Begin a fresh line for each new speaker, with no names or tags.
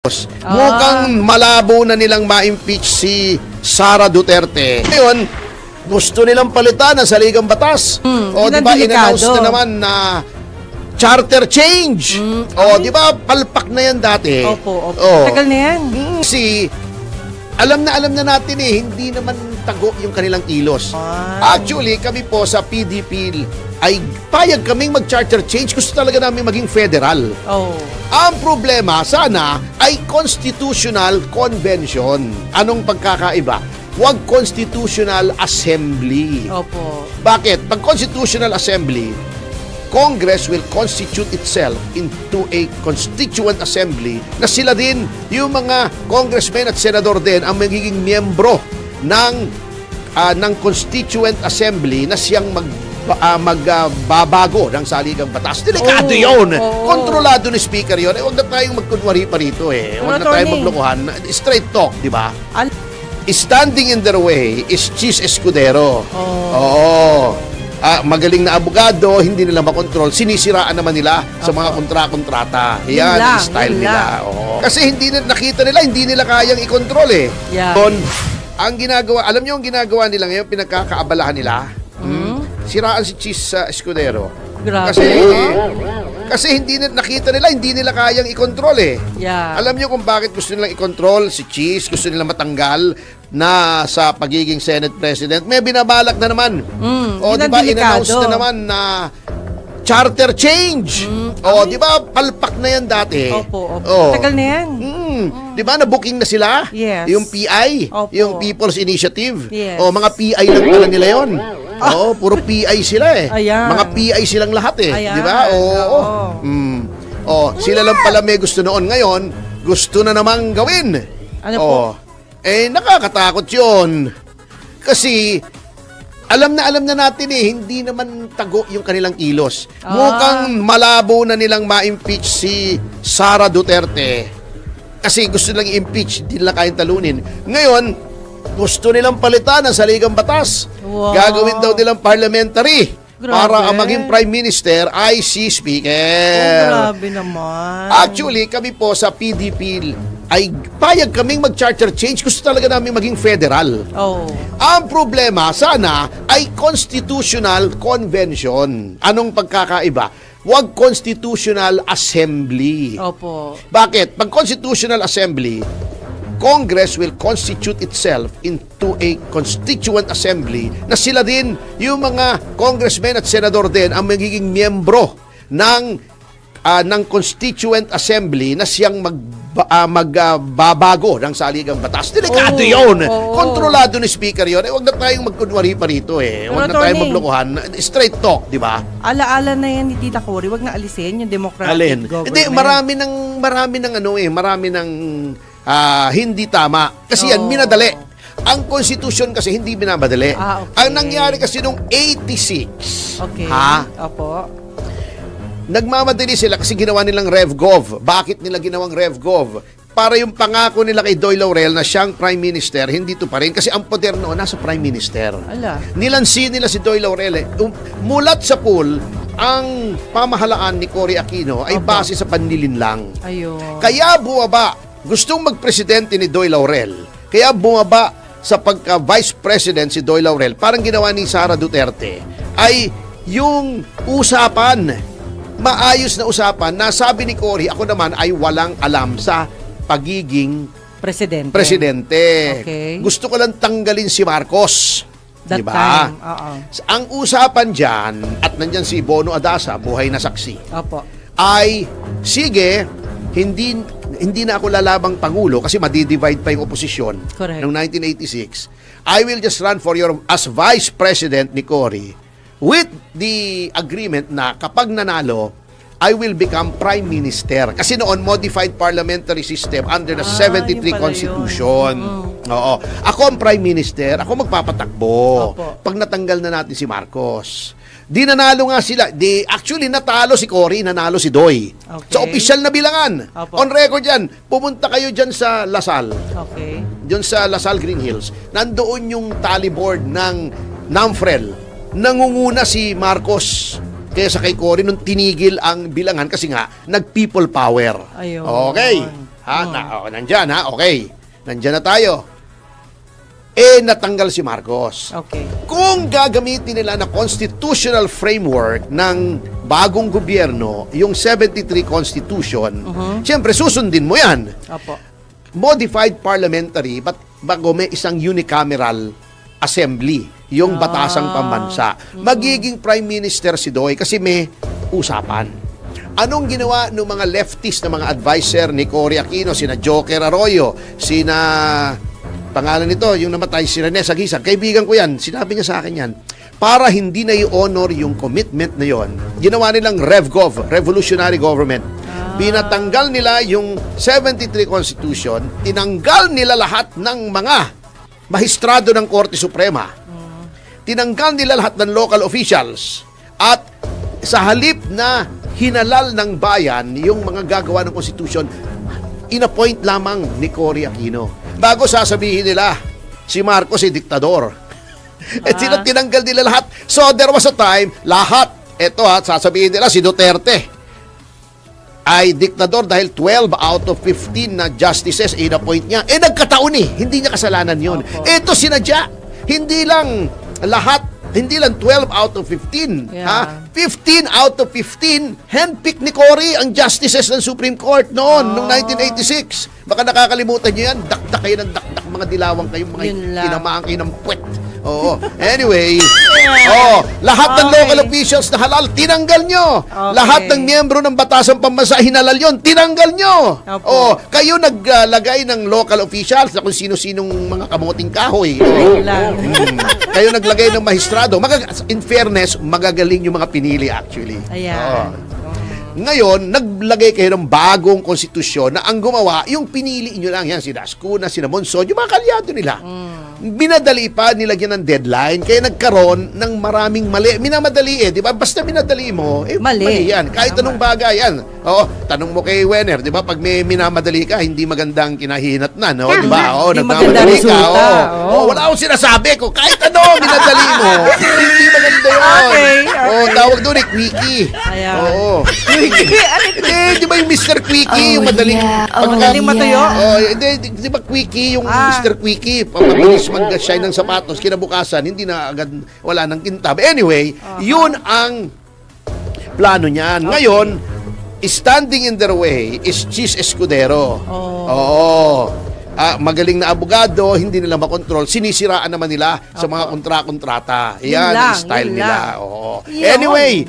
Mukhang malabo na nilang ma-impeach si Sara Duterte. Ngayon, gusto nilang palitan ang saligang batas. O di ba in-announce na naman na charter change. O di ba palpak na yan dati.
Opo.
O,
Tagal na yan.
alam na natin hindi naman tago yung kanilang kilos. Actually, kami po sa PDP ay payag kaming mag-charter change. Gusto talaga namin maging federal. Ang problema, sana, ay constitutional convention. Anong pagkakaiba? Huwag constitutional assembly.
Opo.
Bakit? Pag constitutional assembly, Congress will constitute itself into a constituent assembly na sila din, yung mga congressmen at senador din, ang magiging miyembro ng constituent assembly na siyang magbabago ng saligang batas. Delikado yun. Kontrolado ni speaker yun. Huwag na tayong magkunwari pa rito. Huwag na tayong maglokohan. Straight talk, di ba? Standing in their way is Chis Escudero. Magaling na abogado, hindi nila makontrol. Sinisiraan naman nila sa mga kontrata. Yan ang style nila. Kasi nakita nila, hindi nila kayang i-control ang ginagawa, alam niyo ang ginagawa nila ngayon, pinagkakaabalahan nila. Siraan si Chis Escudero.
Grabe.
Kasi nakita nila, hindi nila kayang i-control Alam niyo kung bakit gusto nilang i-control si Chis, gusto nilang matanggal na sa pagiging Senate President. May binabalak na naman. Di ba in-announce na naman na charter change. Di ba palpak na yan dati.
Opo. Tagal na yan.
Di ba na-booking na sila?
Yes.
Yung PI,
Opo.
yung People's Initiative.
Yes.
Mga PI lang pala nila yon. Puro PI sila
Ayan.
Mga PI silang lahat
Ayan.
Di ba? Sila lang pala may gusto noon. Ngayon, gusto na namang gawin.
Ano po?
Nakakatakot yun. Kasi alam na natin hindi naman tago yung kanilang kilos. Mukhang malabo na nilang ma-impeach si Sara Duterte. Kasi gusto nilang i-impeach, hindi nila kayang talunin. Ngayon, gusto nilang palitan ang saligang batas. Gagawin daw nilang parliamentary. Para ang maging Prime Minister ay si Speaker.
Grabe naman.
Actually, kami po sa PDP ay payag kaming mag-charter change. Gusto talaga namin maging federal. Ang problema, sana, ay constitutional convention. Anong pagkakaiba? Huwag constitutional assembly.
Opo.
Bakit? Pag constitutional assembly, Congress will constitute itself into a constituent assembly na sila din, yung mga congressmen at senador din, ang magiging miyembro ng constituent assembly na siyang magbabago ng saligang batas. Delikado yun. Kontrolado ni speaker yun. Huwag na tayong magkunwari pa rito. Huwag na tayong maglokohan. Straight talk, di ba?
Alaala na yan ni Tita Cory. Huwag na alisin yung democratic government.
Hindi, marami ng hindi tama. Kasi yan, minadali. Ang konstitusyon kasi hindi binamadali. Ang nangyari kasi nung 86.
Opo.
Nagmamadali sila kasi ginawa nilang RevGov. Bakit nila ginawang RevGov? Para yung pangako nila kay Doy Laurel na siyang Prime Minister, hindi to pa rin. Kasi ang poder noon nasa Prime Minister. Nilansin nila si Doy Laurel. Mulat sa pool, ang pamahalaan ni Cory Aquino ay base sa panlilinlang. Kaya bumaba, gustong magpresidente ni Doy Laurel. Kaya bumaba sa pagka-vice president si Doy Laurel. Parang ginawa ni Sara Duterte ay yung usapan, maayos na usapan na sabi ni Cory, ako naman ay walang alam sa pagiging presidente. Gusto ko lang tanggalin si Marcos.
That time.
Ang usapan dyan, at nandyan si Bono Adasa, buhay na saksi, ay, sige, hindi na ako lalabang Pangulo kasi madidivide pa yung oposisyon. Noong 1986. I will just run for as Vice President ni Cory with the agreement na kapag nanalo, I will become Prime Minister. Kasi noon, modified parliamentary system under the 73 Constitution. Ako ang Prime Minister, ako magpapatakbo. Pag natanggal na natin si Marcos. Di nanalo nga sila. Actually, natalo si Cory, nanalo si Doy. Sa official na bilangan. On record yan. Pumunta kayo dyan sa Lasal. Dyan sa Lasal Green Hills. Nandoon yung tally board ng NAMFREL. Nangunguna si Marcos kaysa kay Cory nung tinigil ang bilangan kasi nga nag-people power.
Ayun.
Okay. Nandyan ha, okay. Nandyan na tayo. Natanggal si Marcos.
Okay.
Kung gagamitin nila na constitutional framework ng bagong gobyerno, yung 73 Constitution, siyempre susundin mo yan.
Opo.
Modified parliamentary, but bago may isang unicameral assembly, yung batasang pambansa. Magiging prime minister si Doy kasi may usapan. Anong ginawa ng mga leftist na mga advisor ni Cory Aquino, sina Joker Arroyo, sina pangalan nito, yung namatay, si Rene Sagisag, kaibigan ko yan, sinabi niya sa akin yan, para hindi na i-honor yung commitment na yon, ginawa nilang RevGov, Revolutionary Government. Pinatanggal nila yung 73 Constitution, tinanggal nila lahat ng mga mahistrado ng Korte Suprema, tinanggal nila lahat ng local officials, at sa halip na hinalal ng bayan yung mga gagawa ng Constitution, inappoint lamang ni Cory Aquino. Bago sasabihin nila, si Marcos ay diktador. Tinanggal nila lahat. So, there was a time, lahat, sasabihin nila, si Duterte ay diktador dahil 12 out of 15 na justices in-appoint niya. Nagkataon hindi niya kasalanan yun. Ito sinadya. Hindi lang 12 out of 15. 15 out of 15, handpick ni Cory ang justices ng Supreme Court noong 1986. Baka nakakalimutan niyo yan. Dakdak kayo ng dakdak, mga dilawang kayo, mga tinamaan kayo ng puwet. Oo. Anyway, lahat ng local officials na halal, tinanggal nyo. Lahat ng miyembro ng batasang pambansa, hinalal yon, tinanggal nyo. Kayo naglagay ng local officials na kung sino-sinong mga kamuting kahoy. Kayo naglagay ng mahistrado. In fairness, magagaling yung mga pinili actually. Ngayon, naglagay kayo ng bagong konstitusyon na ang gumawa, yung pinili nyo lang yan, si Dascuna, si Monson, yung mga kalyado nila. Binadali pa, nilagyan ng deadline, kaya nagkaroon ng maraming mali. Minamadali di ba? Basta minadali mo, mali yan. Kahit anong bagay yan. Tanong mo kay Wenner, di ba? Pag may minamadali ka, hindi magandang kinahinatnan, di ba? Nagmamadali ka. Wala akong sinasabi ko. Kahit ano, minadali mo, hindi maganda yun. Tawag doon Quickie. Di ba yung Mr. Quickie, yung madaling
magaling matuyo?
Di ba Quickie, yung Mr. Quickie, pamabilis mag-shine ng sapatos, kinabukasan, hindi na agad, wala nang kintab. Anyway, yun ang plano niyan. Ngayon, standing in their way is Chis Escudero. Magaling na abogado, hindi nila makontrol, sinisiraan naman nila sa mga kontrata. Yan ang style nila. Anyway,